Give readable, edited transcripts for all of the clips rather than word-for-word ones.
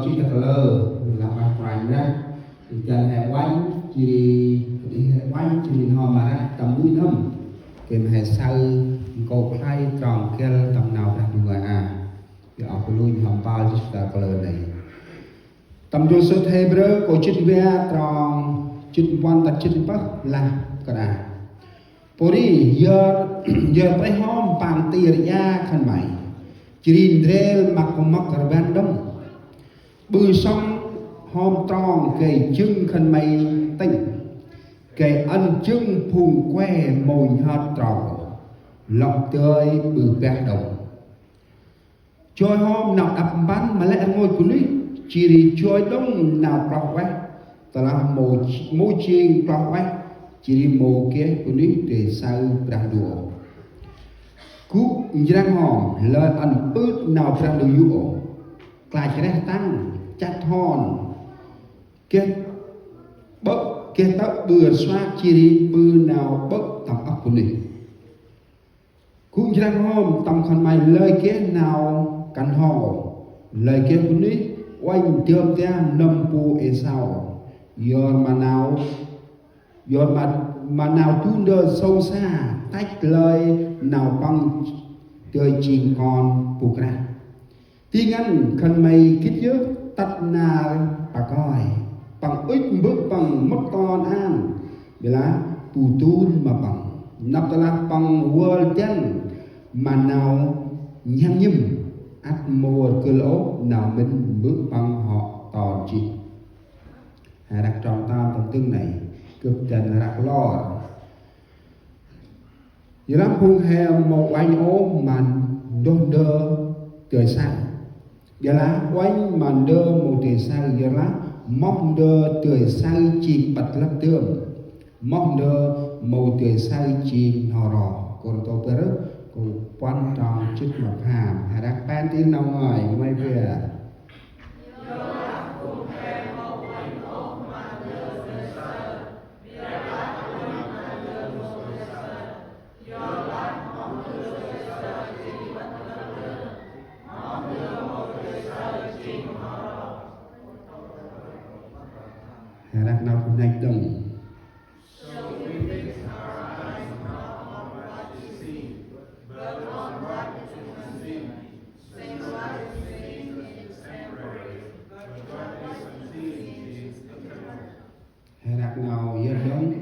chỉ thật lơ là mặt ngoài ra thì chân hệ quanh chỉ quanh chỉ họ mà ra tầm mũi thâm kèm hệ sau cầu khai tròn kia tầm nào đặt người thì ở cái lui hầm bao chỉ là cái lơ này tầm vô số Hebrew của chữ vẽ tròn chữ quan tật chữ bắc là cái Pori giờ tới hôm bằng tiền ya khăn mày chỉ drill mặc ở bên đông bư xong hôm tròn cây trưng khăn mày tinh cây ăn trưng phùng que mồi hạt tròn lọc tươi bự bẹt đồng trôi hôm nào đập bắn mà lại ngồi cúi chỉ trôi đông nào trọc quay ta là môi chiên trọc quay chỉ mồ kia của ní để sao đang đùa cú răng hòm lời ăn bớt nào đang đùa dụ lại cái tăng chặt hòn kia bớt kia tóc bừa xoa chỉ bừa nào bớt tầm ấp của ní cú răng hòm tầm khăn mày lời kia nào cắn hò lời kia của ní oanh tiêm tia nâm pu e sao giờ mà nào tu đơ sâu xa tách lời nào bằng chơi chìm con bục ra tí ngăn khăn mây kít dứt tắt na bà coi bằng ít bước bằng mất con an để là tù tun mà bằng nắp là bằng world chân mà nào nhang nhâm ắt mùa cơ lỗ nào mình bước bằng họ tò chị đặt tròn ta tầm tương này cực trần rạc lo giờ lắm phun hè một anh ốm mà đôn đơ trời sang giờ lá oanh mà đơ một trời sang giờ lá mong đơ trời sang chỉ bật lấp tường mong đơ một trời sang chỉ hò rò còn tôi biết rất còn quan trọng chút mặt hàm hay đặt ban tiếng nào ngoài mấy về đặt nào cũng đánh đồng đặt nào giờ đúng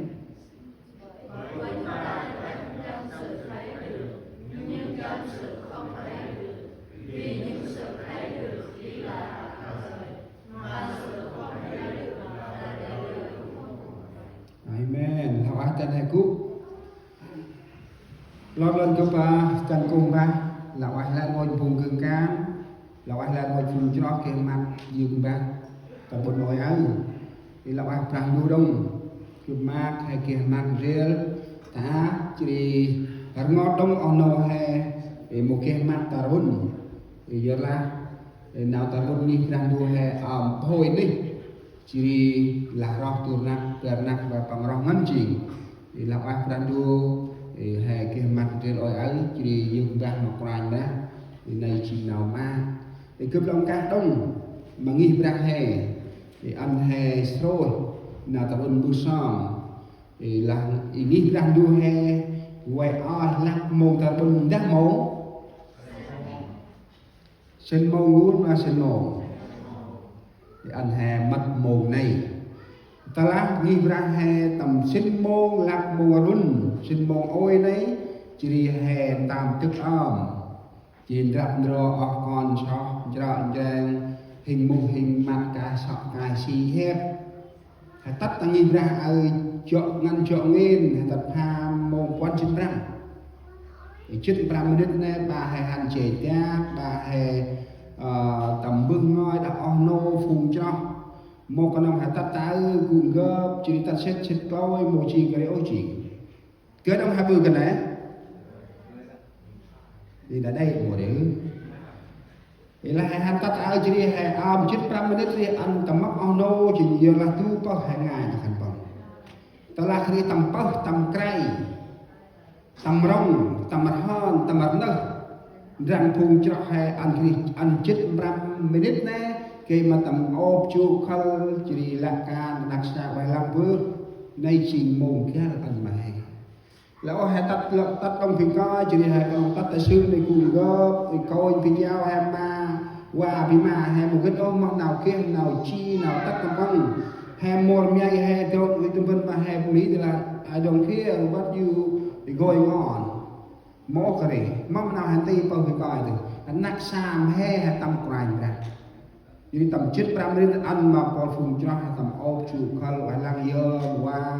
Amen. Học ác chân hay cú lọt lên cấp chân cùng ba lão ai là ngồi vùng gừng cam lão ai là ngồi vùng cho kia mặt dương ba còn một nồi áo thì lão ai prang du đông chụp mát hay kia mặt riêng ta chỉ ngót đông ono hay một kia mặt ta run thì giờ là nào ta run đi prang du hay thôi đi chỉ là roh turnak và bằng roh ngân thì lão ai prang du hay cái mặt trên oi ấy chỉ dùng ra một loài đó thì này chỉ nào mà thì cướp đông cá đông mà nghi ra hè thì ăn hè rồi nào tập ơn bữa sáng thì là nghi ra đua hè quay oi lắc mồ tập ơn đắc mồ sinh mồ ngún và sinh mồ thì ăn hè mất mồ này ta lát nghi ra hè tầm sinh môn lạc mùa run sinh môn ôi đấy chỉ đi hè tam tức chỉ đặt rồi con cho chọn trang hình mục hình mặt cả sọ cả xì hẹp hay tắt ta nghi ra ơi chọn ngăn chọn lên hay tập ham môn quan chân răng chân ram đứt nè bà hay hàn trẻ ta bà hay tầm bưng ngoi đã ono phùng cho một con ông hạt tát tá cùng gấp chỉ ta xét chết coi một chỉ cái ôi chỉ cái ông hai bự cái này thì đã đây một đứa thì là hai hạt tát tá chỉ đi hai chết 5 minute thì ăn tầm mắc ono chỉ giờ là tu có 2 ngày là thành công ta là khi tầm bớt tầm cây tầm rong tầm mặt hòn tầm mặt nơ rằng phùng cho hai ăn chết 5 minute nè cái mà tầm ốp chu khăn chỉ là can đặc sản bài làm vương nay trình mồm kia là ăn mày lão hay tắt ông phim coi chỉ hay ông tắt tại xương để cùng góp coi video hay mà qua vì mà hay một cái ôm mong nào kia nào chi nào tắt tầm băng hay một ngày hay đâu người tụi mình mà hay lý là I don't care what you going on mỏ cái này mong nào hành tây bao nhiêu coi thì nát sam hay tầm quanh ra như tầm chết pram đến ăn mà còn phùng cho tầm ốp chụp khăn loại lang dơ qua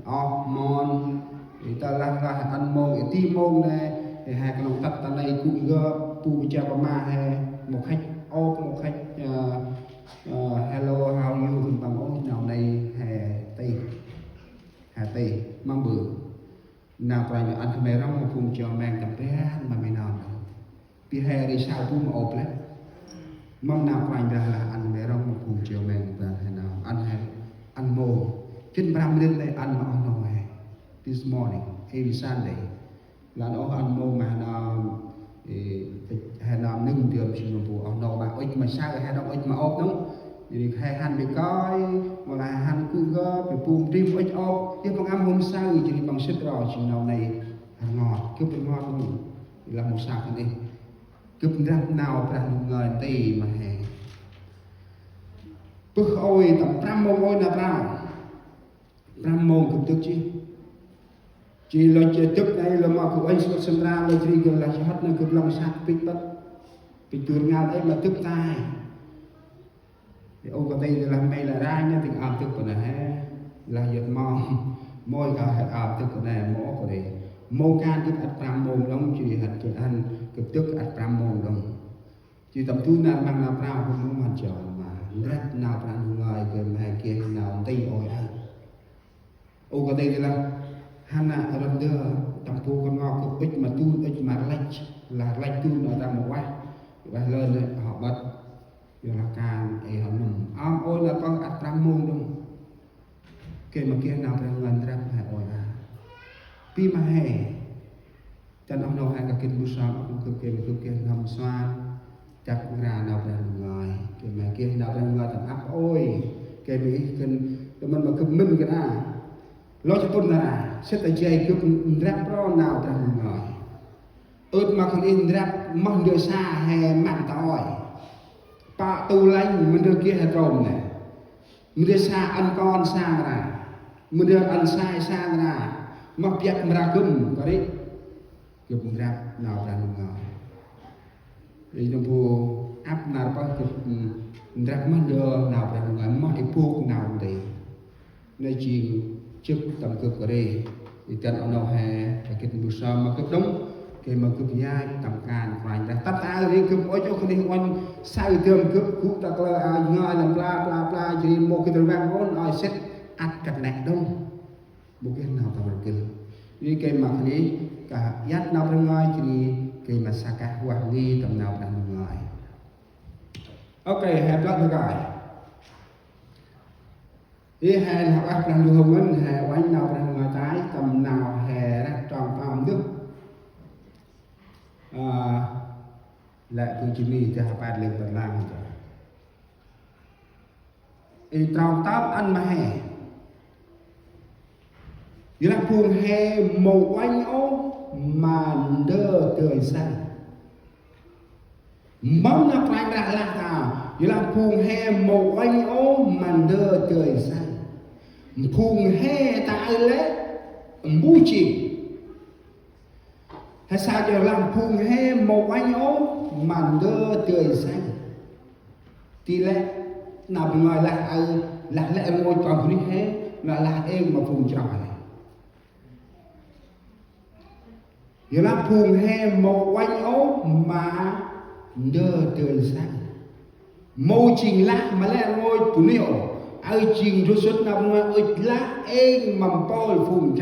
ốp mòn thì ta lang ra ăn mông cái tim mông này thì hai cái lòng tắt ta này cũng gơ tu cha bà ma hay một khách ốp một khách hello how you thì bằng ốp nào này hà tây mang bự nào phải ăn cái rong một phùng cho mang tập bé mà mày nào thì hè đi sao cũng mà ốp đấy mong nào quanh ra là ăn mẹ rong một cùng chiều mình và hay nào ăn mồ trên 30 lên đây ăn mà ăn nào hè this morning every Sunday là nó ăn mồ mà nó hay nào nâng đường xin một vụ ăn nào mà ít mà sao hay nào ít mà ốp đúng thì hay hành bị coi mà là hành cứ gơ phải bùm tim ít ốp nhưng con ăn hôm sau thì chỉ bằng sức rồi chỉ nào này ăn ngọt cứเป็นngon luôn là một sạc này cướp rap nào ra người tì mà hè bước ôi tầm 5 môn ôi là nào 5 môn cướp tức chứ chỉ là chơi tức này là mà của anh xuất sinh ra là chỉ gần là hết nó cướp lòng sạc bích bất bị turun ngal đấy mà tức tai thì ông có tay là mày là ra nhá thì ẩm tức của này là giật mong môi cả hạt ẩm tức của này mỏ của đây mô can tức ắt 5 môn đông chỉ hạt cho ăn cực tức ắt 5 môn đông chỉ tầm thu nào bằng nào rau không muốn hoàn chọn mà rất nào bằng người gần hai kia nào tây ôi ăn ô có đây là hana ở đưa tầm thu con ngọc cực ít mà tu ít mà lách tu nó ra một quay và lên đấy họ bắt rồi là càng họ nằm ôi là con ắt 5 môn đông kể mà kia nào bằng người ra phải ôi à pi mà hè chân ông đâu hai cái kinh bút sao cũng cực kia nằm xoan chặt ra nào ra người cái mà kia nào ra người thằng áp ôi cái mỹ kinh tụi mình mà cực minh cái nào lo cho tôi là sẽ tại chơi cực rap pro nào ra người ướt mà còn in rap mong đưa xa hè mạng tỏi pa tu lanh mình đưa kia hạt rồng này mình đưa xa ăn con xa ra mình đưa ăn sai xa ra mặc đẹp mà ra cơm có đấy cơm rap nào ra người đi trong phố áp nào có cơm rap mà đưa nào ra người mà cái phố nào thì nơi chuyện trước tầm cực ở đây thì chân ông nào hè cái bữa sau mà cơm đúng cái mà cơm nhai tầm càn phải ra tắt ai đi cơm ôi cho không oanh sai thường cơm cú ta là ngài làm bla chỉ một cái đường vàng vốn rồi xét ăn cật nẹt đông một cái nào tầm cực đi cái mà này cả giác nào ra ngoài thì cái mà sa cả hoàng nghi tầm nào ra ngoài ok hẹp lắm rồi đi hè học áp ra đường hồng hè quanh nào ra ngoài trái tầm nào hè ra tròn phòng nước lại tôi chỉ mi cho bạn lên bật làm rồi thì tròn tóc ăn mà hè như là phùng hè màu oanh ô màn đơ tươi xanh mong là phải ra là nào như là phùng hè màu oanh ô màn đơ tươi xanh phùng hè tại lễ mũi chìm hay sao cho làm phùng hè màu oanh ô màn đơ tươi xanh thì lẽ nào bên ngoài là lẽ ngồi còn đi hè là em mà phùng tròi như là phùng hè màu oanh ố mà đơ tươi xanh màu trình lá mà lẽ ngôi tụi niệu ai trình rốt xuất nào ngoài ơi lá em mà bôi phùng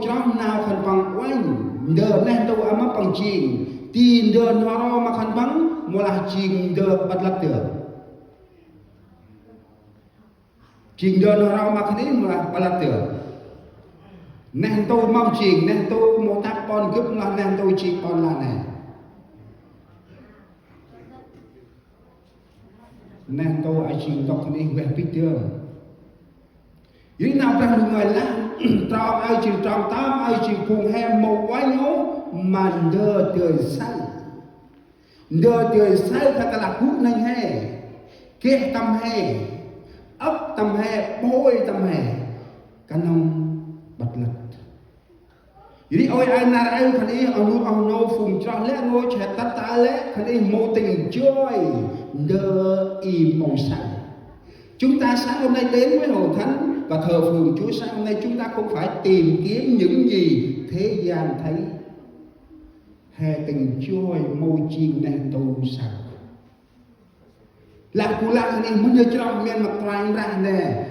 trong nào khẩn bằng oanh đơ nè tôi ấm bằng trình tin đơ nó mà khẩn bằng một là trình đơ bật lật tưởng trình đơ nó mà khẩn đến một là bật lật tưởng nên tôi mong trình nên tôi một tác con cướp là nên tôi chỉ con là này nè tôi ai chịu đọc cái này về biết chưa ý nào ra được người là trong ai chịu trong tám ai chịu cùng hem một quái nhố mà đơ trời say thật là hút nên hè kia tâm hè ấp tâm hè bôi tâm hè cái nông bật lật jadi oi ana ai khăn ý ông nô phùng cho lẽ ngôi trẻ tắt ta lẽ khăn ý mô tình joy đơ y màu xanh. Chúng ta sáng hôm nay đến với hội thánh và thờ phượng Chúa sáng hôm nay chúng ta không phải tìm kiếm những gì thế gian thấy. Hè tình joy môi chiên nên tu sao. Lạc cụ lạc khăn ý muốn nhớ cho ông men mặt tràn ra nè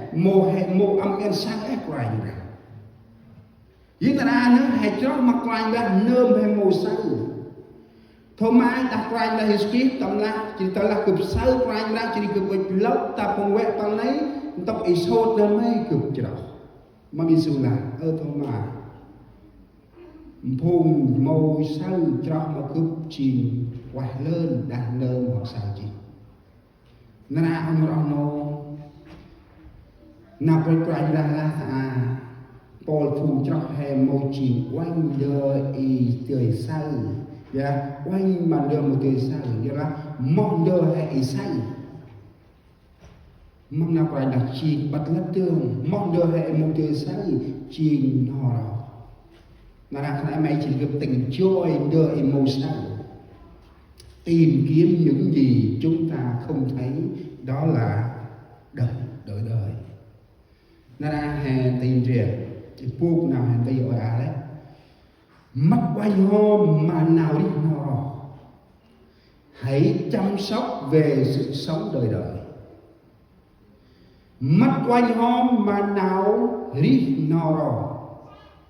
mô âm men sáng ép tràn ra. Ý ta ra nữa hãy cho mặc quanh ra nơm hay màu xanh. Thôi mai ta quanh ra history tâm là chỉ ta là cực sâu quanh ra chỉ cực bịch lốc ta phong quẹt bằng lấy tóc ý sốt ra mấy cực cho đó. Mà mình dù là thôi mà phùng màu xanh cho mà cực chìm quay lên đàn nơm hoặc sao chị. Nên là ông nó nạp quanh ra là Paul phùng cho hè môi chìm quanh đơ y trời say, dạ quanh mà đơ một trời say, dạ là mong đơ hay y say, mong nào phải đặt chìm bắt lát tương, mong đơ hay một trời say chìm họ đó, là thằng em chỉ gặp tình trôi đơ y màu say, tìm kiếm những gì chúng ta không thấy, đó là đời. Là hè tình riêng. Buộc nào hẹn tay ở đấy mắt quanh hôm mà nào đi nó hãy chăm sóc về sự sống đời đời mắt quanh hôm mà nào đi nó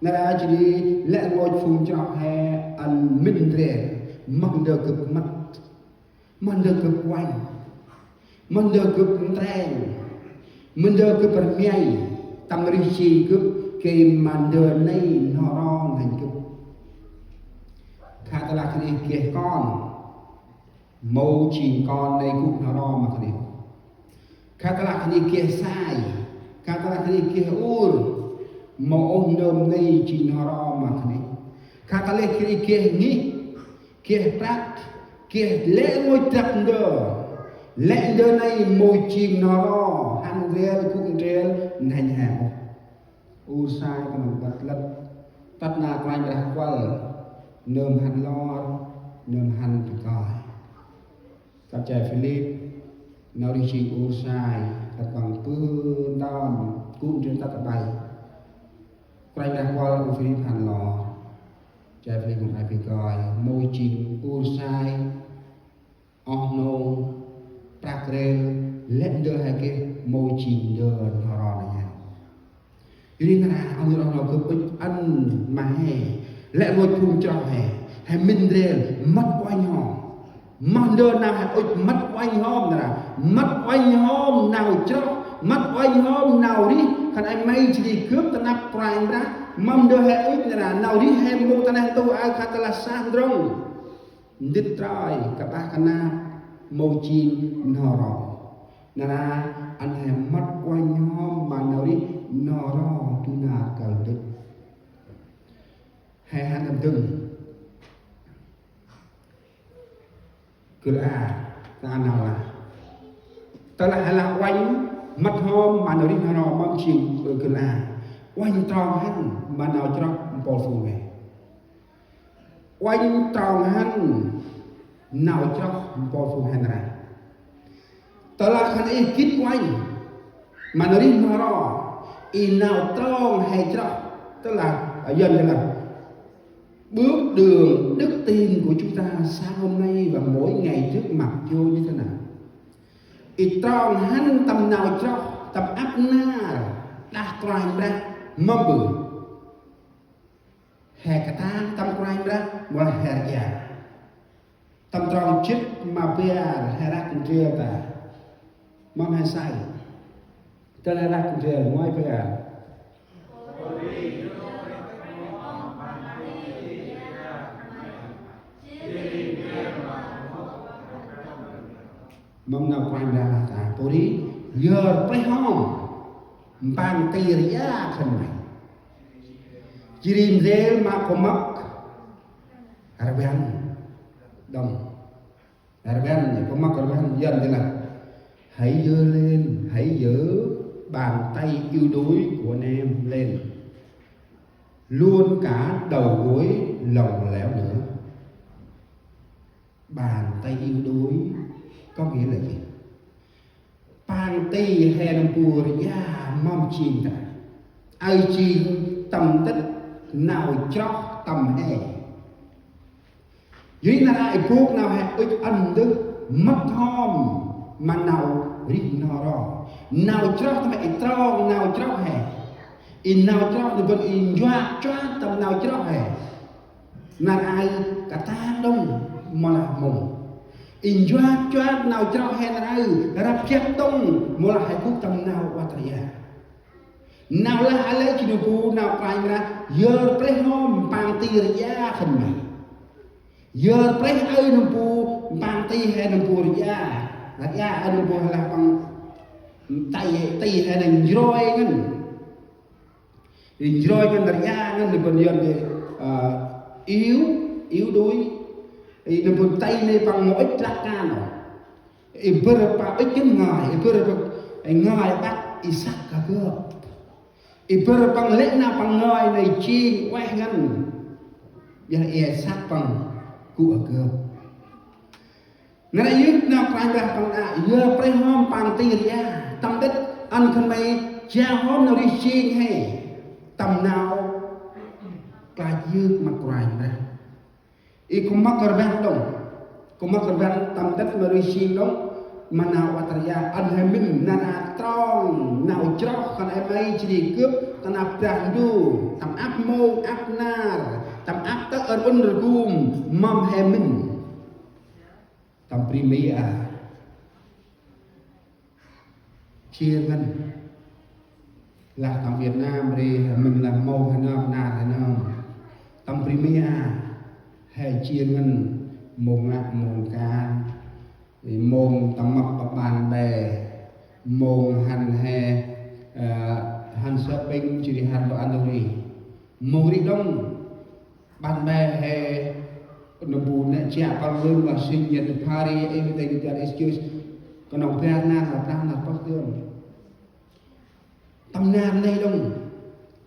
là chỉ đi lẽ ngồi phùng cho hè ăn minh rẻ mong được cực mắt mong được cực quanh mong được cực tren mong được cực bật nhảy tâm rì chi cực cái màn đời này nó ron thành cực khá ta là cái này kia con mâu chìm con này cũng nó ron mà cái này khá ta là cái này kia sai khá ta là cái này kia ur mâu ông đơm này chìm nó ron mà cái này khá ta là cái này kia nghĩ kia trắc kia lẽ ngôi trắc đờ lẽ đờ này mâu chìm nó ron hàng rêu cũng rêu thành hào usai còn bật lật tắt na quanh ra qual nơm hành lo nơm hành phải coi các trẻ Philip nó đi chỉ usai thật bằng phương đom cũng trên tắt bay quanh ra qual của Philip hành lo trẻ Philip cũng phải coi môi trình usai ono prakrel lệnh đưa hai cái môi trình đưa nó này Jadi nara ông cứ bích ăn mà hè lại ngồi phùng cho hè minh rèn mất quanh hòm mong đơn nào hè ôi mất quanh hòm nè mất quanh hòm nào cho mất quanh hòm nào đi khăn anh may chỉ đi cướp ta nắp prime ra mong đơn hè ôi nè nào đi hè mô ta nè tôi ai khát là sang rong đứt trai cả ba khăn na mô chín nò rò nè anh hè mất quanh hòm mà nào đi nó ro tu na cầu đức hai hai năm từng cứ ta nào là ta lại là quanh mắt hôm mà nó đi nó ro mong chịu cứ quanh tròn hắn mà nào cho bỏ phù này quanh tròn hắn nào cho bỏ phù hắn ra ta là khăn ấy kít quanh mà nó đi nó ro y nào tròn hay cho tức là dần như là bước đường đức tin của chúng ta sáng hôm nay và mỗi ngày trước mặt vô như thế nào y tròn hắn tầm nào cho tầm áp na đã tròn ra mơ bự hè cả ta tầm tròn ra mà hè già tầm tròn chết mà bia hè ra cũng chưa ta mà hay sai cho nên là cũng rèn ngoài phải à mong nào quan ra là ta bố đi giờ phải hông bàn tì ra khẩn mày chỉ riêng dễ mà có mắc Arabian đồng Arabian này có mắc Arabian dân thế là hãy giơ lên, hãy giơ bàn tay yếu đuối của anh em lên luôn cả đầu gối lồng lẻo nữa. Bàn tay yếu đuối có nghĩa là gì? Bàn tay hè nằm bùa ya mong chìm ta ai chìm tầm tích nào chóc tầm hè dưới là ai buộc nào hẹp ít ăn đức mất thom mà nào rít nó đó nào chóc mẹ tròn nào chóc hè in nào chóc thì vẫn in doa choa tầm nào chóc hè là ai cả ta đông mà là mồm in doa choa nào chóc hè là ai rap chép đông mà là hai phút tầm nào qua tây nào là ai lấy chỉ được nào phải ra giờ play home bằng tiền giá phần này giờ play ai nằm pu bằng tiền hay nằm pu giá là giá ai nằm pu là bằng tay hay là roi ngân là giá ngân được còn dân thì yếu đuối thì nằm pu tay này bằng một ít lắc can rồi bữa ba ít cái ngài bữa ngài bắt Isaac cả cơ Iper pang lek na pang ngoi này chi quay ngân ya e sắc pang ku agam ngài yết na pang ra pang a ya pray hom pang tiria tâm đất ăn khăn mày cha hom nào đi chi hay tầm nào cả yết mặt quài ra i cũng mắc korban dong cũng mắc korban tâm đất mà đi chi dong mana wataria an hemin nana trong nào chóc còn em ấy chỉ đi cướp tận áp đu tầm áp mông áp nar tầm áp tất ở bên gum mầm hemin tầm primia chia ngân là tầm Việt Nam đi mình làm mông hay nào hay nào tầm primia hay chia ngân mông áp mông ca môn tầm mập bàn bè môn hành hè hành shopping chỉ hành đồ ăn đâu đi môn đi đông bàn bè hè nó buồn nè chả bao lương và sinh nhật party everything that excuse còn ông Việt Nam là đang là bất thường tâm nam này đông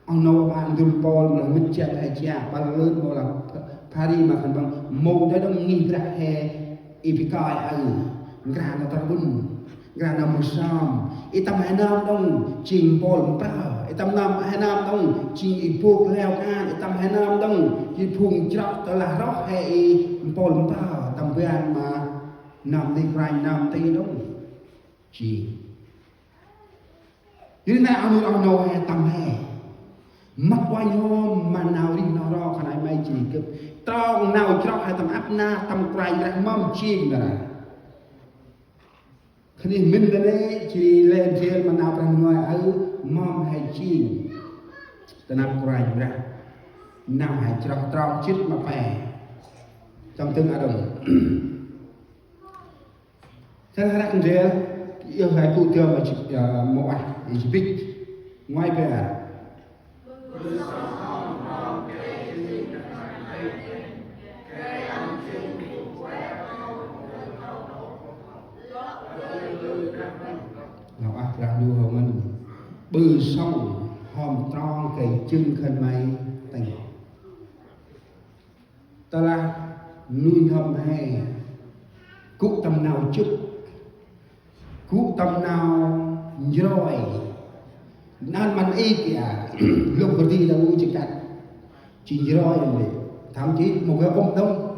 ông nói bạn dùng bol là mình chả hay chả bao lương bao là party mà phần bằng môn đó đông nghi ra hè Ipikoi grana tarbun grana musam itam hanam dong ching bol pra itam nam hanam dong ching ipuk leo kan itam hanam dong chi phung chok tala roh he bol pra tam bian ma nam đi grind nam ti dong chi như nào ông nô he tam he mắt quay hôm mà nào đi nào đó khả năng may chỉ cứ tròn nào chọc hay tầm áp na tầm quay ra mâm chim rồi khi mình lên đấy chỉ lên trên mà nào bằng người ở mâm hay chim tầm áp quay ra nào hay chọc tròn chít mà phải trong tương ở đồng thế là đang thế yêu hay cụ tiêu mà chỉ một ai chỉ biết ngoài về nào ác ra đua hồng anh bư sông hòm tròn cây chân khăn mây thành ta là nuôi hầm hè cụ tầm nào chút cụ tầm nào rồi nan man y kìa lúc vừa đi đâu chỉ cắt chỉ rồi thậm chí một cái ông đông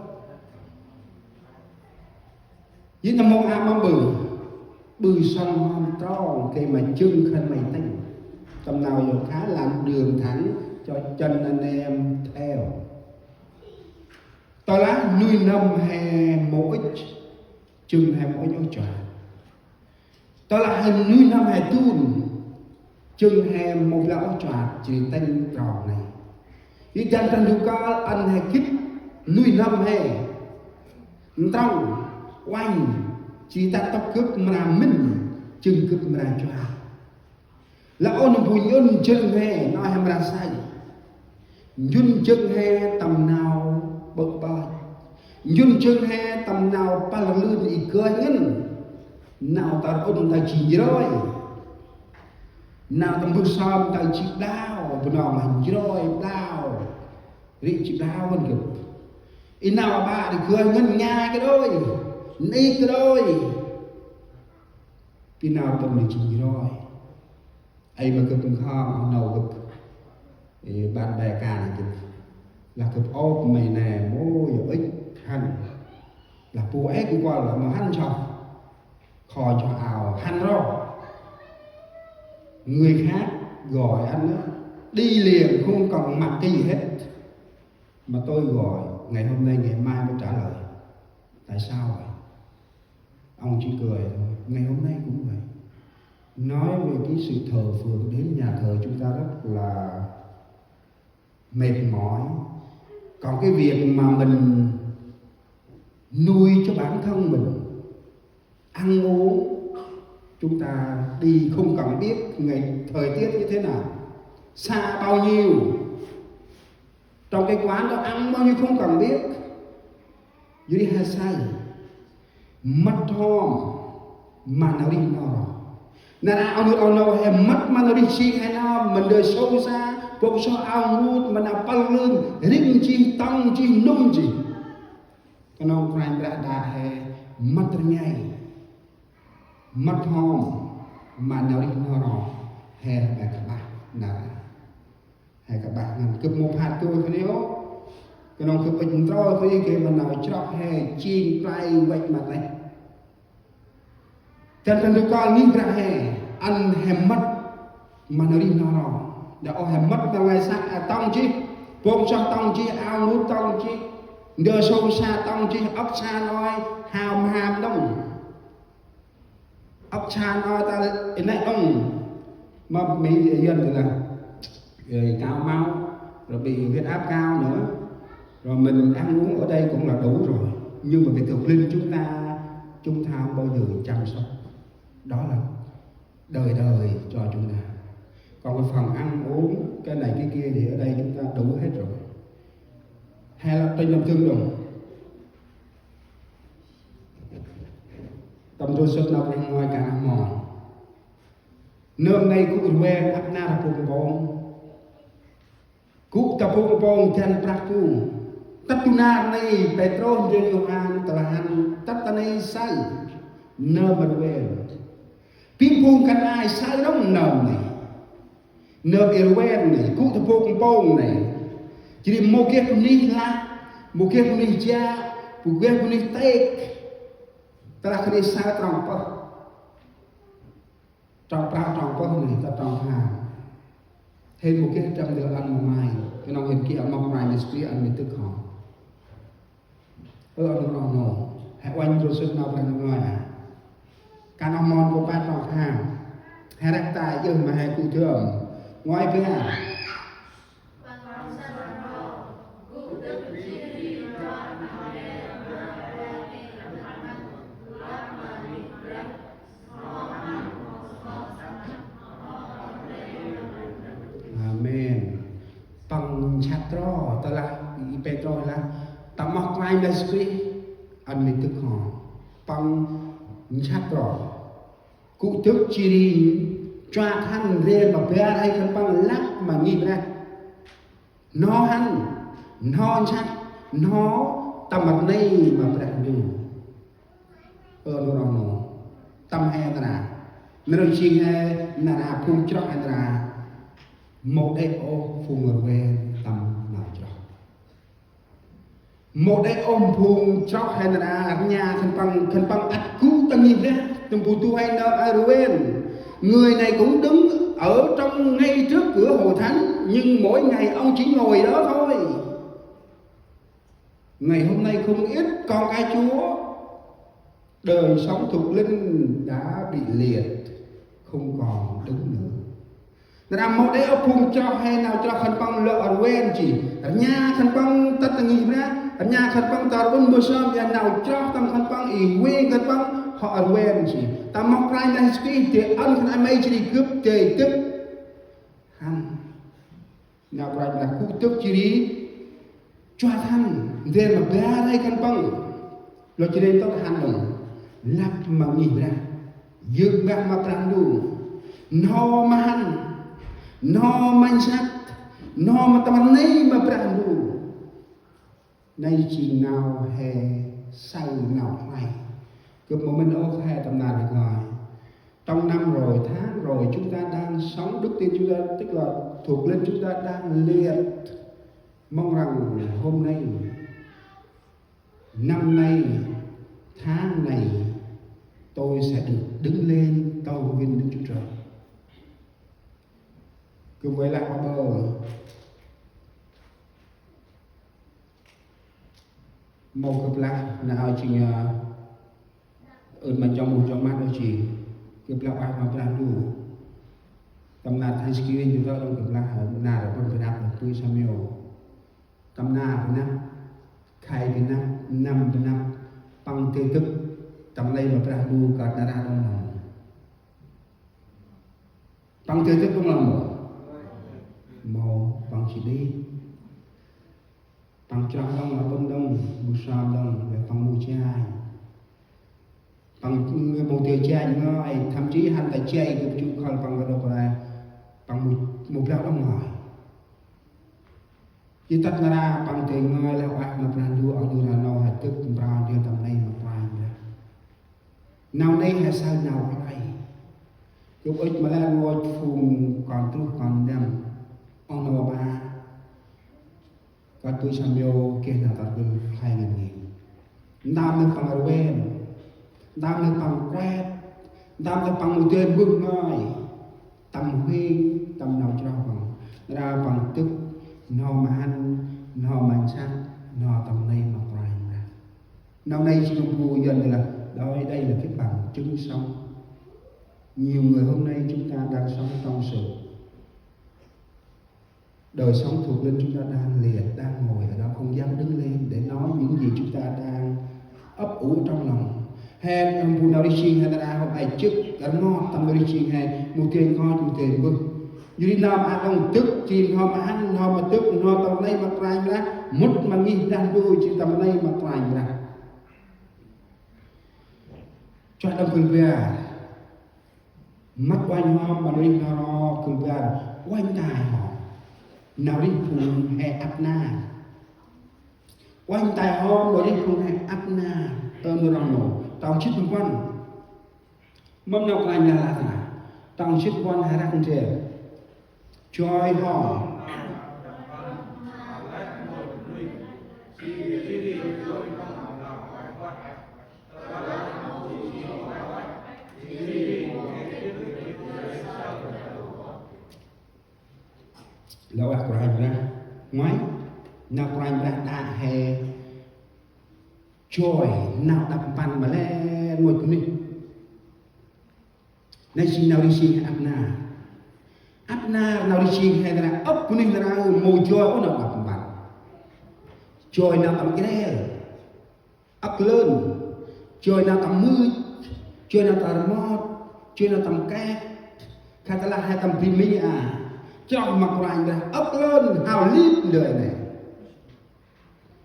với năm mông am am bự sông hôm tròn cây mà chân khăn mày tanh tầm nào giờ khá làm đường thẳng cho chân anh em theo ta lá nuôi năm hè mỗi chân hè mỗi nhau trà ta là hình nuôi năm hè tuôn chân hè một lão trà chỉ tên tròn này ý chân chân du ca anh hè kít nuôi năm hè trong quanh chỉ ta tóc cướp mà mình chừng cướp mà cho là ôn bùi ôn chân hè nói ham ra sai yun chân hè tầm nào bậc bài yun chân hè tầm nào pa lươn ý cơ ngân nào ta ôn ta chỉ rồi nào tầm bước xóm ta chỉ đau bữa nào mà rồi đau rị chỉ đau hơn kiểu in nào bà thì cười ngân nga cái đôi ní cái đôi khi nào tầm này chỉ rồi ai mà cực kho nấu cực bạn bè cả là cực ốp mày nè mô giờ ít hành là phụ ếch qua là mà hành cho kho cho ảo hành rồi người khác gọi anh đó, đi liền không còn mặc cái gì hết mà tôi gọi ngày hôm nay ngày mai mới trả lời tại sao vậy ông chỉ cười thôi ngày hôm nay cũng vậy nói về cái sự thờ phượng đến nhà thờ chúng ta rất là mệt mỏi còn cái việc mà mình nuôi cho bản thân mình ăn uống chúng ta đi không cần biết ngày thời tiết như thế nào xa bao nhiêu trong cái quán đó ăn bao nhiêu không cần biết dưới hai sai mất thom mà nó đi nó nên ông nó hay mất mà nó đi chi hay nó mình đời sâu xa bộ số ao ngút mà nào bao lương rinh chi tăng chi nung chi cái nó phải đã hay mất ngay mất thom mà nó đi nó hay là các bạn là hay các bạn ngành cướp một hạt tôi cái nếu cái nó cướp bình to với cái mà nào chọc hay chi tay vậy mà này chân chân tôi con nghĩ ra hè ăn hèm mất mà nó đi nó đã ô hèm mất là ngày sáng tông chi bông cho tông chi ao nút tông chi đưa sâu xa tông chi ốc xa nói hàm đông ốc xa nói ta này ông mà mình dân thì là rồi cao máu rồi bị huyết áp cao nữa rồi mình ăn uống ở đây cũng là đủ rồi nhưng mà về thực linh chúng ta không bao giờ chăm sóc đó là đời đời cho chúng ta còn cái phần ăn uống cái này cái kia thì ở đây chúng ta đủ hết rồi hay là trên lòng thương rồi tầm tôi xuất nào bên ngoài cả mòn nương này cũng quen áp na là phùng bông cũng tập phùng bông chân praku tất na này Petron trên Yohan telahan tất này sai nơ mà quen pin phùng căn ai sai đóng nầm này nơ quen này cũng tập phùng bông này chỉ đi một cái ni la một cái ni cha một cái ni tết ta là cái sai trong bao trong này ta trong hàng thêm một cái trăm điều ăn một mai cái nó hình kia mong mai mình suy ăn mình tức họ nó hãy quanh rồi sức nào phải nói à cái nó mòn của ba trong hàng hay đặt tài chứ mà hay cụ thường ngoài cái à bằng chặt rõ ta là Petro là ta mặc mai là sri anh mình tức họ bằng chặt rõ cụ tức chỉ đi cho hắn về mà bé hay khăn bằng lắc mà nhìn ra nó hắn nó chắc nó tầm mặt này mà phải được nó tâm he ta là nó chỉ nghe là phun cho anh là một đây ô phùng ở về tầm nào cho một đây ôm phùng cho hay là nhà thân bằng ắt cứu ta nhìn ra từng phù tu hay nợ ai quên người này cũng đứng ở trong ngay trước cửa hội thánh nhưng mỗi ngày ông chỉ ngồi đó thôi ngày hôm nay không ít con cái Chúa đời sống thuộc linh đã bị liệt không còn đứng nữa làm một đấy ông phùng cho hay nào cho khăn băng lợ quen chỉ nhà khăn băng tất cả nghĩ ra nhà khăn băng tao vẫn mưa sớm nhà nào cho tâm khăn băng ý quê khăn băng họ ở quen chỉ ta mong prai này cái thì ăn cái này mấy chỉ cướp chơi tức han nào prai là cú tức chỉ cho than về mà bé đây căn băng lo chỉ đến tao han đồng lap mà nhìn ra dược bạc mà prai đủ no mà han no man sắc no mà tâm này mà prai đủ nay chỉ nào hè sau nào này cứ một mình ô hè tầm nào được rồi trong năm rồi tháng rồi chúng ta đang sống đức tin chúng ta tức là thuộc lên chúng ta đang liệt mong rằng hôm nay năm nay tháng này tôi sẽ được đứng lên tâu vinh Đức Chúa Trời cứ với lại bơ một cặp lá nào chỉ mà trong mắt đó chỉ cặp lá ai mà làm đủ tầm nạt hay skill chúng ta trong cặp lá nào là con phải đáp được tôi Samuel tầm nào phải năm khai phải năm phải năm bằng tiêu tức tầm đây mà phải đủ cả ra trong lòng bằng tiêu tức trong lòng màu bằng chỉ đi bằng trong đông là đông đông một sao đông về bằng một chai bằng một tiêu chai ngói thậm chí hành tại chai cũng chịu khỏi bằng cái đó là bằng một lao đông ngồi chỉ tất ra bằng tiêu ngói là quạt mà phải đua ở đưa là nó hay tức bao điều tầm này mà phải nào đây hay sao nào đây lúc ấy mà là ngồi phùng còn tu còn đâm ông nào ba có tôi Samuel kia là tao được 2.000 đam được bằng quen đam được bằng quét đam được bằng một tên vương ngôi tầm huy tầm nào cho bằng ra bằng tức nó mà ăn nó mà sắc nó tầm này mà phải năm nay chỉ công phu dân là đây là cái bằng chứng sống nhiều người hôm nay chúng ta đang sống trong sự đời sống thuộc linh chúng ta đang liệt đang ngồi ở đó không dám đứng lên để nói những gì chúng ta đang ấp ủ trong lòng hay ông phụ nào đi chiên hay ta hôm nay trước gắn ngon tâm đi chiên hay một tiền ngon một tiền vương như đi nam ăn ông tức chiên họ mà ăn họ mà tức họ tầm đây mà trai ra mất mà nghi đang đôi chỉ tầm đây mà trai ra cho đâm phương về mắt quanh họ mà đi nó phương về quanh tài họ nào đi phùng hay áp na quanh tài hôm rồi đi phùng hay áp na ơn nó nổ tao chích một con mâm nào quanh là tao chích con hay ra không thể chơi họ lâu ác của anh ra ngoái nào của anh ra đã hè trôi nào đập bàn mà lên ngồi của mình này xin nào đi xin áp na nào đi xin hay là ấp của mình là mồi trôi có nào đập bàn trôi nào tầm cái này ấp lên trôi nào tầm mưa trôi nào tầm mót trôi nào tầm cát khai ta là hai tầm pin mỹ cho mặc quanh ra ấp lên hào lít lưỡi này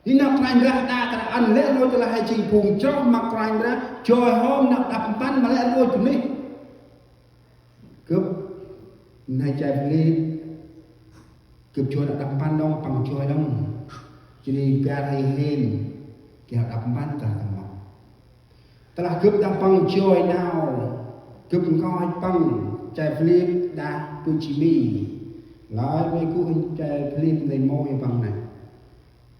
đi nạp quanh ra ta ăn lẽ ngôi là hai trình phùng cho mặc quanh ra trời hôm nạp đập bắn mà lẽ ngôi chúng đi cướp này chạy lên cướp trời đập bắn đông bằng trời đông cho nên ga hay lên kẻo đập bắn ta tầm mọc ta là cướp đập bằng trời nào cướp coi bằng chạy lên đá tôi chỉ mi nói với cô anh trai phim này môi bằng này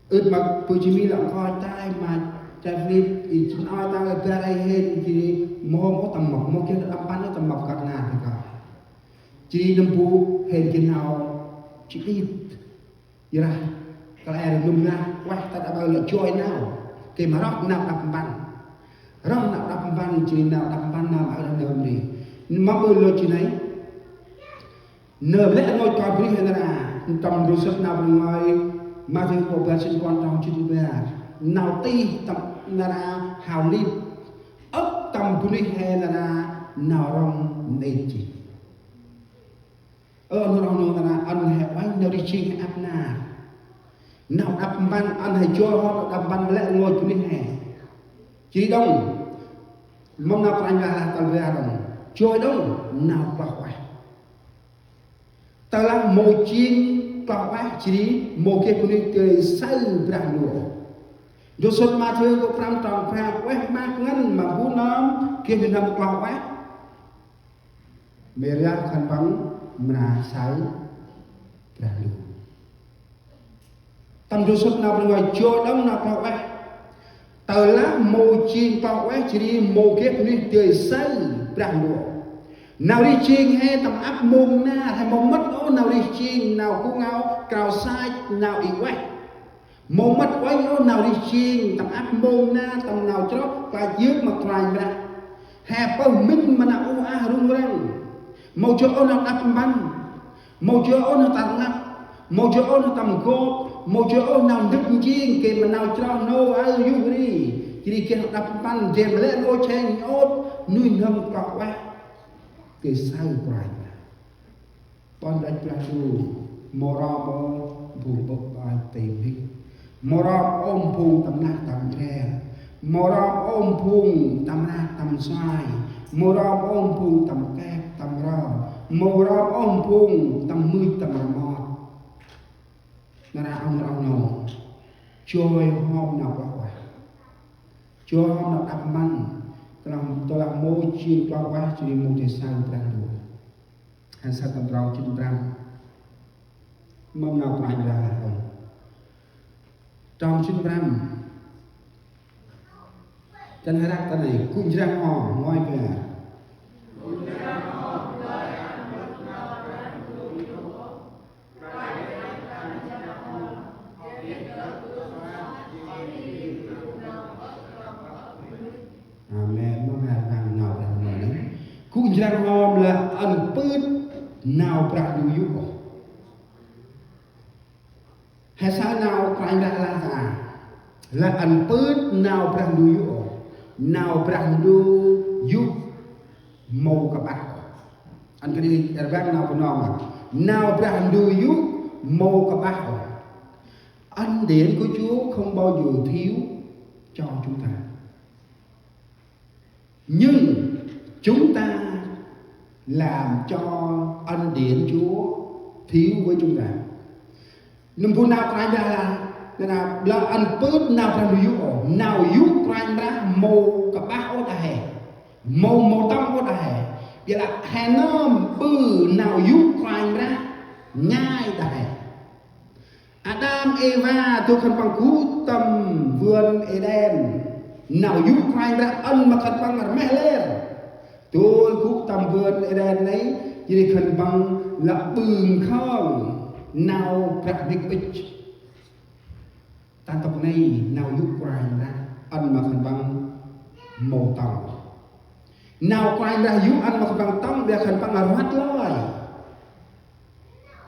ướt mà tôi chỉ biết là coi tay mà trai phim thì chỉ nói ta ra đây hết thì môi có tầm mọc môi kia nó bắn nó tầm mọc cắt nạt thì cả chỉ nằm bu hết cái nào chỉ đi vậy là cái này là nung ra quay ta đã bao giờ trôi nào cái mà róc nào đập bắn chỉ nào đập bắn nào ở đâu đi mà bơi lo chỉ này nở lẽ ngồi coi quý hình là trong đồ sắp nào ngoài mà thì có bé sinh quan trong chuyện về nào ti tầm là hào lim ấp tầm tâm puni he là nào rong này chỉ nó rong là anh hệ anh nào đi chinh áp na nào áp ban anh hay cho họ áp ban lẽ ngồi puni he chỉ đông mong nào anh là tao về đồng chơi đông nào bảo quay ta là một chiên bảo quay chỉ một cái puni cười say brang lúa do sốt ma thưa có pram tròn pram quét ma ngân mà bú nó kia mình làm bảo quay mẹ ra khăn bắn mà say brang lúa tâm do sốt nào bên ngoài chơi đông nào bảo quay tờ lá mô chiên bảo quét chỉ đi mô kiếp đi tươi say brang lúa nào đi chiên hay tầm áp mông na hay mông mất ố nào đi chiên nào cũng ngao cào sai nào ý quét mông mất quay ố nào đi chiên tầm áp mông na tầm nào chót và dứt mặt hoài ra hè bao minh mà nào u a rung răng màu cho ố nào đắp bắn màu cho ố nào tầm ngập màu cho ố nào tầm cô màu cho ố nào đứt chiên kì mà nào cho nô ai yu đi chỉ đi kia đắp bắn dèm lên ô chênh ốt nuôi ngâm cọ quét cái sao quay con đánh ra chu mora mo bùn bốc ai tìm đi mora ôm phung tầm nát tầm tre mora ôm phung tầm nát tầm xoài mora ôm phung tầm kép tầm rau mora ôm phung tầm mươi tầm mọt nó ra ông nào chơi hôm nào quay chơi hôm nào đập măng tôi làm môi chiên qua quá chỉ đi môi thì sao brang đủ hay sao tầm rau chín brang mong nào phải là không trong chín brang chân hai đắc cái này cũng ra hò ngoài về cũng ra ngon là ăn bứt nào brang đủ yếu hay sao nào phải là ăn bứt nào brang đủ yếu nào brang đủ yếu màu các bạn ăn cái gì ở bên nào của nó mà nào brang đủ yếu màu các bạn ăn đến của Chúa không bao giờ thiếu cho chúng ta nhưng chúng ta làm cho ân điển Chúa thiếu với chúng ta. Nằm phụ nào phải là ăn bớt nào phải nào giúp phải ra màu cả bác ô đài màu tông ô đài vậy là hè nôm bư nào giúp phải ra nhai đài Adam Eva tôi khăn bằng cú tầm vườn Eden nào giúp phải ra ân mà khăn bằng mẹ lên tôi cũng tầm vườn Eden ấy chỉ khẩn bằng là bừng không nào praktik bích ta tộc này nào giúp quay ra ăn mà khẩn bằng màu tòng nào quay ra giúp ăn mà khẩn bằng tông để khẩn bằng là mắt lôi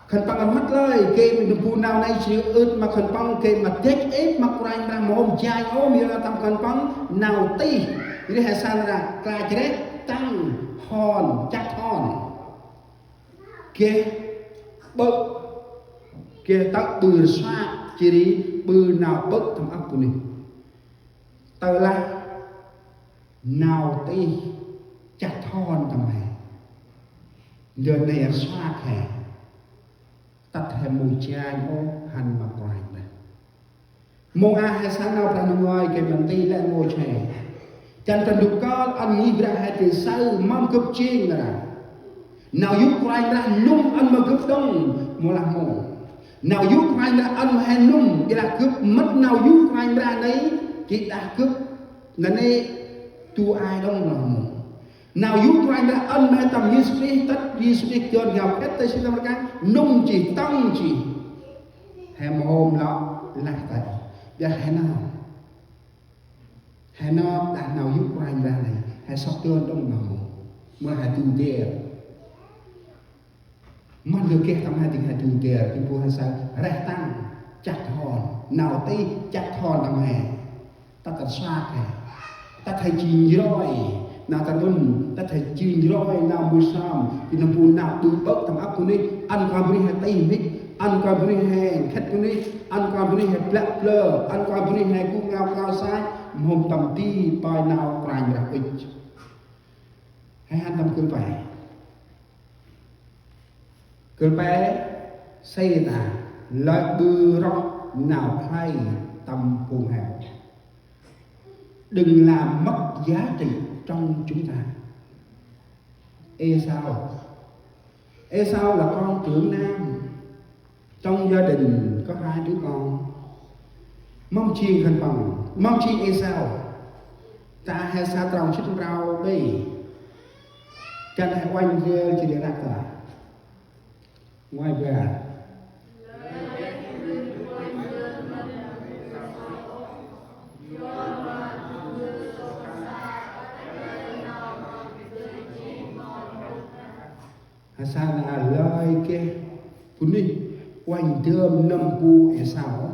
khẩn bằng là mắt lôi kê mình được nào này chỉ ướt mà khẩn bằng kê mà tết ít mà quay ra mồm chai ôm như là tầm khẩn bằng nào ti như thế sao là cài chết tăng hòn chắc hòn kia bực kia tắc bừ xoa chỉ đi bừ nào bực thầm ấp của mình tờ là nào tí chắc hòn tầm này giờ này xoa khẻ tắt hệ mùi chai ô hành mà quài này mô a hay sáng nào ra ngoài cái mình tí lại ngồi trẻ chẳng cần được có anh nghĩ ra hai từ sau mong cấp chiên là nào giúp quay ra nung anh mà cấp đông một là một nào giúp quay ra anh hay nung cái là cấp mất nào giúp quay ra đấy chỉ đã cấp là này tu ai đông là một nào giúp quay ra anh hay tầm như suy tất như suy cơn gặp hết tới sinh ra nung chỉ tông chỉ hay một hôm đó là tại và hay nào hay nó đã nào giúp quay ra này hay sắp tương đông nào mà hay tu tiền mà được kia tầm hai tiếng hai tu tiền thì vua hay sao rẻ tăng chặt hòn nào tí chặt hòn tầm hè ta thật xa kìa ta thấy chỉ rồi nào ta đun ta thấy chiên roi nào bùi sam thì nó buồn nào bùi bớt thằng áp của ní ăn qua bùi hay tay ní ăn qua bùi hay khét của ní ăn qua bùi hay black blur ăn qua bùi hay cung ngao cao sai mồm tầm ti bài nào rành ra bịch hay ăn tầm cơn bé xây tà lợi bư róc nào hay tầm cùng hẹp đừng làm mất giá trị trong chúng ta. Esau là con trưởng nam trong gia đình có 2 đứa con. Mong chi khẩn bằng mong chi Esau ta hay sa trồng chít rau đây chân hay quanh kia chỉ để đặt là ngoài về Hasana lời kia phun đi quanh thơm nâm pu Esau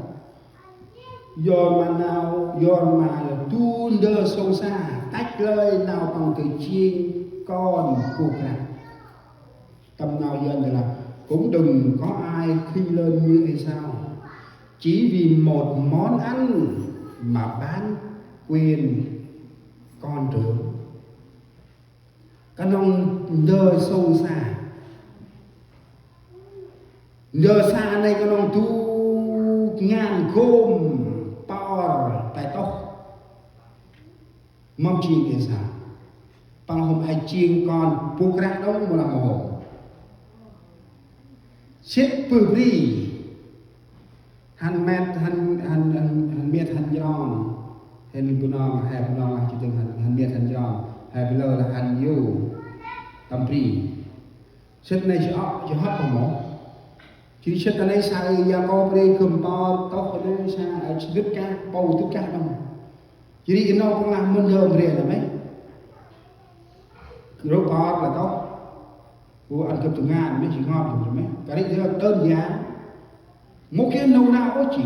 do mà nào do mà tuôn đơ sâu xa tách lời nào bằng từ chiên con cuộc này tâm nào dân thì là cũng đừng có ai khi lên như Esau chỉ vì một món ăn mà bán quyền con trưởng các ông đơ sâu xa đơ xa này các ông tu ngàn khôm to tại tóc mong chi kìa sao bằng hôm ai chiên con buộc ra đâu mà làm hồ chết bự đi hắn mệt hắn biết hắn giòn hắn bữa nào hay bữa nào chỉ từng hắn biết hắn giòn hay bây giờ là hắn yêu tâm pri chết này chỉ hót vào mỏ chỉ chết này sai ya có đi cầm to tóc ở đây sai đứt cá bầu đứt cá đâu chỉ đi nó cũng làm mình hơn rồi là mấy rốt to là tóc của ăn cơm từ Nga mới chỉ ngon rồi mấy cái đấy đơn giản một cái nấu nào có chỉ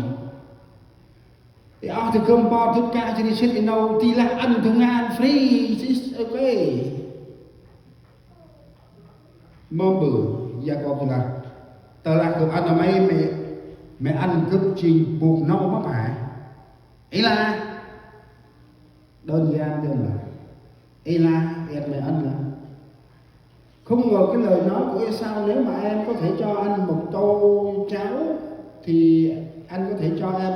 thì ăn từ cơm bò đứt cá chỉ đi chết nấu thì là ăn từ Nga free ok mơ bự ya có thì là tờ là cơm ăn là mấy mẹ ăn cơm trình buộc nấu mà phải ý là đơn giản đơn là ý là em mẹ ăn là không ngờ cái lời nói của Esau nếu mà em có thể cho anh một tô cháo thì anh có thể cho em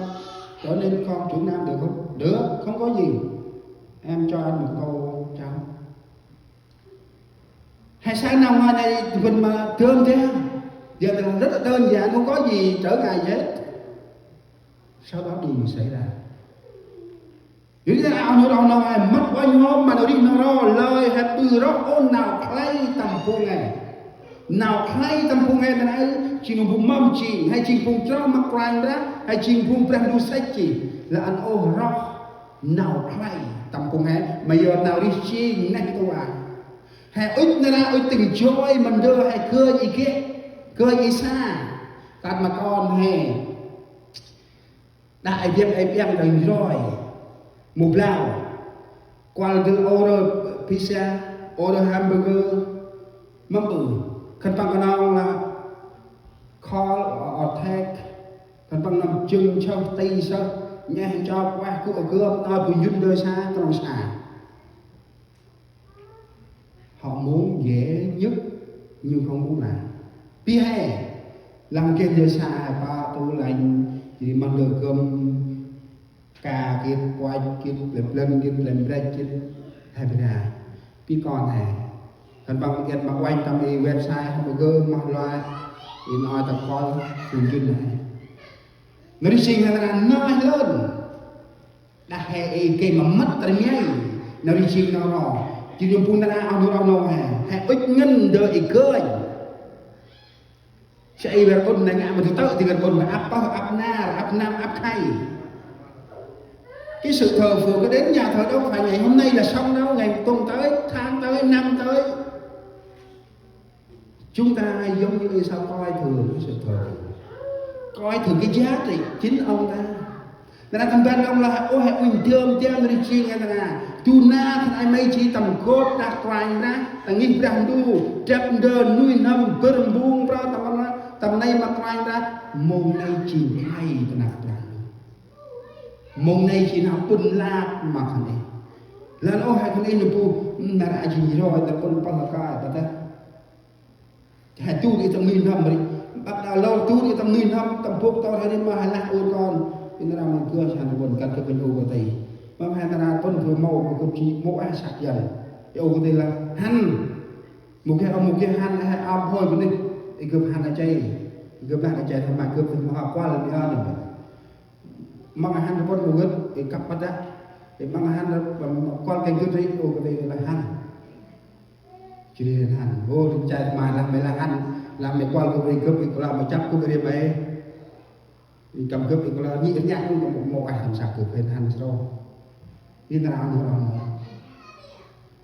trở nên con trưởng nam được không? Được, không có gì. Em cho anh một tô cháo. Hay sao nào ngoài này mình mà thương thế? Giờ là rất là đơn giản, không có gì trở ngại hết. Sau đó điều gì xảy ra? Những cái nào nó đâu nào ai mất bao nhiêu hôm mà nó đi nó đó lời hay từ đó ôn nào play tầm phu nghe nào play tầm phu nghe này chỉ một vùng mâm chỉ hay chỉ vùng cho mặc quanh đó hay chỉ vùng prang du sách chỉ là anh ô rock nào play tầm phu nghe mà giờ nào đi chi này tôi à hay ít nữa ra ít tình trôi mình đưa hay cơ gì kia cơ gì xa các mà con hè đại việt em đừng rồi một lao qua cái order pizza order hamburger mắm bự khăn bằng cái nào là call or take khăn bằng nằm chừng trong tay sao nghe cho qua cứ ở cửa ta vừa dứt đời xa trong xả họ muốn dễ nhất nhưng không muốn làm pi hè làm cái đời xa và tôi lành thì mang được cơm cà kia quay kia lên kia lên ra kia hay bây giờ pi con này cần bằng cái mà quay trong cái website hamburger mà loài thì nói tập con thường chuyên này nó đi sinh là nói lớn đã hệ cái mà mất tại ngay nó đi sinh nó rồi chỉ dùng phun ra ao đâu đâu hay ít ngân đợi cơ chạy về con này ngã mà thứ tự thì gần con là áp nam áp khay cái sự thờ phượng cái đến nhà thờ đâu phải ngày hôm nay là xong đâu ngày tuần tới tháng tới năm tới chúng ta giống như sao coi thường cái sự thờ coi thường cái giá trị chính ông ta Nên là thằng bên ông là ô hệ uỳnh tiêm đi chi nghe là tu na thằng ai mấy chi tầm cốt đã quay ra thằng nghìn đang đu chép đơn nuôi năm bơm buông ra tầm này mà quay ra mông này chỉ hay thằng nào mông này chỉ nào tuân lạc mà thằng này lần ô hệ thằng này nó bu là ai chỉ rồi tao con bằng cái ta ta hệ tu đi tầm nghìn năm rồi bắt đầu lâu tu đi tầm nghìn năm tầm phút tao thấy mà hay là ôi con nên là mình cưa sản buồn cần cho bên ô của thầy mà hai ta tuân thừa màu của công ty mỗi ai sạc dần ô của thầy là hắn một cái hắn hay ôm thôi cái này thì cướp hắn là chay cướp hắn là chay thằng mà cướp thì mà qua là bị hơn rồi mang hắn là con người thì cặp bắt ra thì mang hắn là con cái cướp đấy ô của thầy là hắn chỉ là hắn ô thì trai mà làm mày là hắn làm mày qua của thầy cướp thì làm mày chấp của thầy mày cầm cướp thì là nhị nhạc cũng một ai làm sạc cướp lên hành sâu đi nào nữa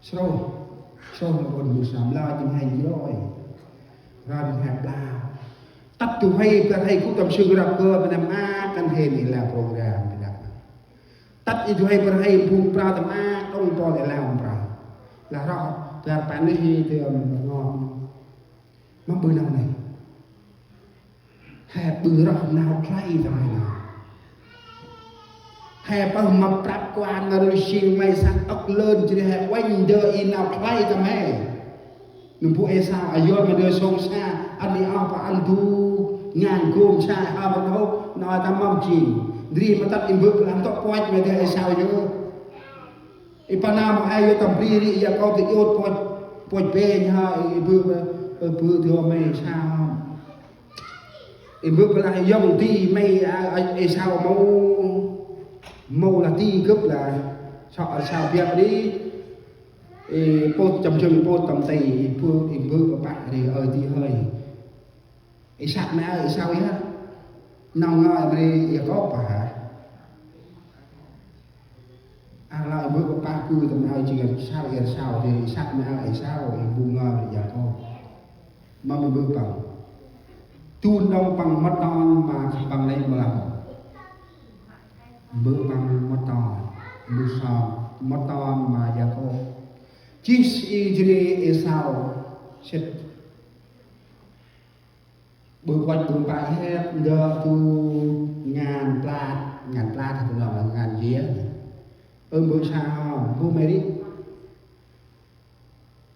sâu là còn một sàm la chừng hành gì rồi ra đi hẹp la tắt tụ hay cả hay cũng tầm sư gặp cơ bên nam a căn hệ này là program bên nam tắt itu hay bên hay buông pra tầm a đông to để làm pra là rõ là bạn ấy thì ngon mắm bữa nào này hẹp bữa rồi nào play rồi nào hẹp bao mà prap quan rồi xin mày sang ốc lên chỉ hẹp quanh đợi in nào play rồi mày nụ phụ e sao ai rồi mà đưa sông xa anh đi ao và anh thu ngàn gồm xa ao mà đâu nói ta mong chỉ đi mà tắt in bước làm tóc quay mà đưa e sao vô ipanam ai vô tầm đi ya câu thì yêu quay về nha bước thừa mày sao bước lại dòng thì mày sao mâu là ti cướp là sao việc đi po chầm chừng po tầm tây po bước của bạn thì thì hơi sạc mẹ sao ấy ha nào ngồi đi có bà lại bước của ba cư tầm nào chỉ là sao thì sạc mẹ sao buông ngờ thì giờ thôi mà mình bước vào tuôn đông bằng mắt đòn mà bằng đây mà làm bước bằng mắt đòn bước sau mắt đòn mà giờ cô chỉ ý sao sẽ bước quanh bước bài hết giờ tu ngàn plat thì tôi nói là ngàn dĩa bước sao bước mày đi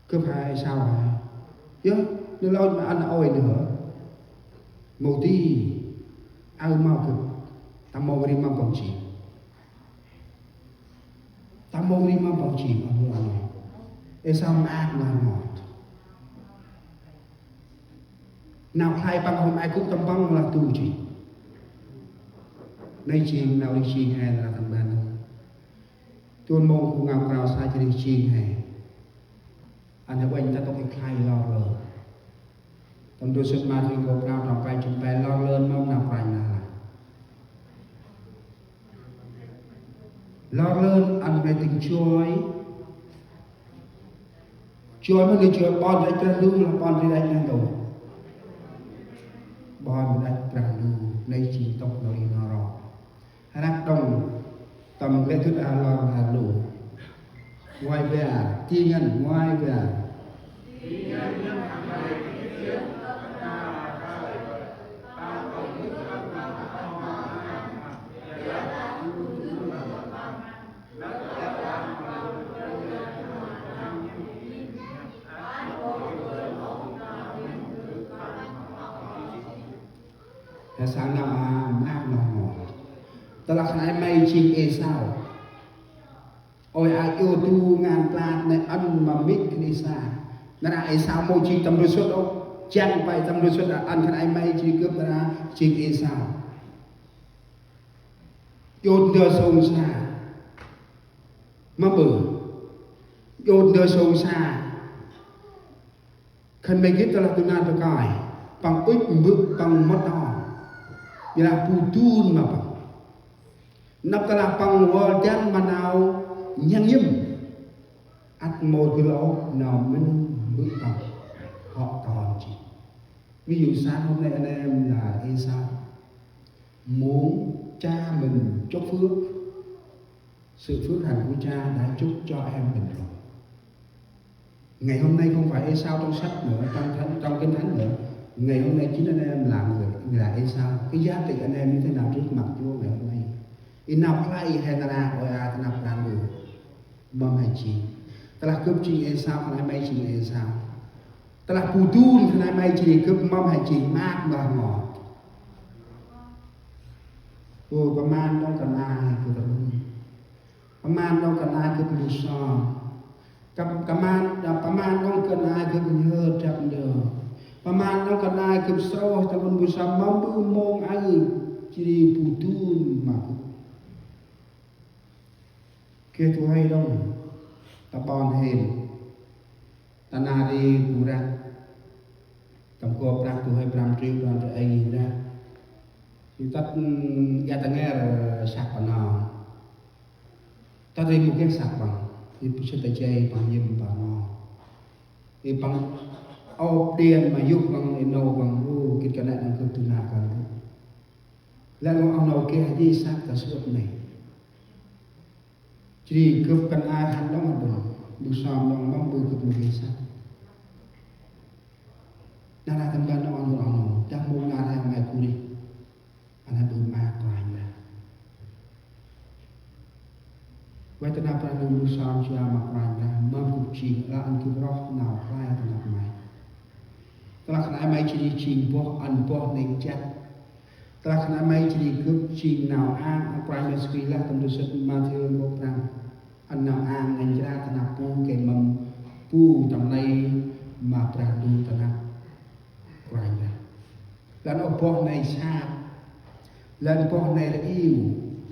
cứ phải sao hả chứ nếu lâu mà ăn ôi nữa màu ti ao mau cực ta mau đi mau bằng chỉ ta mau đi mau bằng chỉ mà vừa này để sao mà ăn là ngọt nào hai bằng hôm ai cũng tâm băng là tu chỉ nay chiên nào đi chiên hay là thằng bạn tuôn mông của ngào cào sai cho đi chiên hay anh đã quanh taต้องkhai lo rồi tầm đôi sức mà thì gồm nào trong bài chúng ta lo lên mong nào phải là lo lên ăn về tình chuối mà đi chuối bon đấy trên lưng là bon đi đánh lên đầu bon đánh tràn lưng này chỉ tộc nó đi nó rõ hay là đồng tầm cái thứ là lo là đủ ngoài về chi nhân ngoài về sáng nào ác nào ngọt ta là khái mây chim e sao ôi ai yêu tu ngàn plat này ăn mà mít cái xa nó là e sao môi chi tầm đôi suất đâu chăn phải tầm đôi suất là ăn khái mây chi cướp ra chim e sao yôn đưa sông xa mà bử yôn đưa sông xa khăn mây kết ta là tu nan ta cài bằng ích bước bằng mất đỏ như là putun mà bằng nắp ta là bằng vô chân mà nào nhăn nhâm ắt một cái lỗ nào mình bước bằng họ còn chỉ ví dụ sáng hôm nay anh em là e sao muốn cha mình chúc phước, sự phước hạnh của cha đã chúc cho em mình rồi. Ngày hôm nay không phải Esau trong sách nữa, trong Kinh Thánh nữa. Ngày hôm nay chính anh em là người là Esau. Cái giá trị anh em như thế nào trước mặt Chúa ngày hôm nay? Inaplai henara oya tanaprandu bom hai chi. Telah cướp chi Esau khana mai chi Esau. Telah putun khana mai chi cướp bom hai chi mát và ngọt. Ôiประมาณต้องกันอาคือตะลุประมาณต้องกันอาคือมีซอกับประมาณต้องกันอาคือเยอะจับเดียวประมาณต้องกันอาคือโซ่ตะลุบุษามองดูมองอาจีรีปูตูนมาเกี่ยวให้ต้องตะบอนเห็นตนาดีบูระกำกวบรักตัวให้พรำริ้วรันตัวเองนะtất gia tăng nghe là sạc vào nào ta đây một cái sạc bằng thì sẽ tay chơi bằng nhầm vào nào thì bằng ô tiền mà giúp bằng nô bằng ô cái này đang cần tu nào cần là ông nào kia đi sạc ta suốt này chỉ cướp cần ai hắn đó mà đủ xòm đồng mong bự cướp một cái sạc nara thằng bạn nó ông đang mua nara ngày cũ đi anh belum makan lah. Wetana pernah berusaha siapa makan lah, mempunyai lah antu roh nau kaya tanah mai. Telah kena mai jadi cing boh anboh nejat. Telah kena mai jadi grup cing nau ang apa yang sekilas tentu material program. An nau ang menjadi tanah pu kemam pu tanai ma pradu tanah kaya. Dan oboh nejat. Lần po này là yêu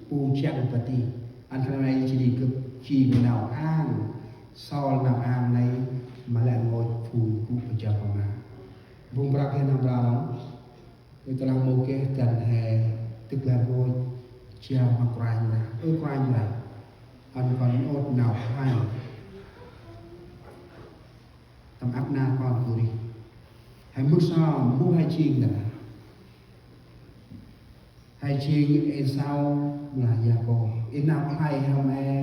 u chạm vật đi anh thằng này chỉ cực chỉ nào an sau nào an này mà lại ngồi phù cũng phải chờ vào nào vùng bạc hay nào đó người ta làm một cái trần hè tức là ngồi treo mặc quanh này anh còn ốt nào hay tầm áp na con của đi hay mức sao mua hai chiên là hai chiên Esau là Jacob, in nào hay không em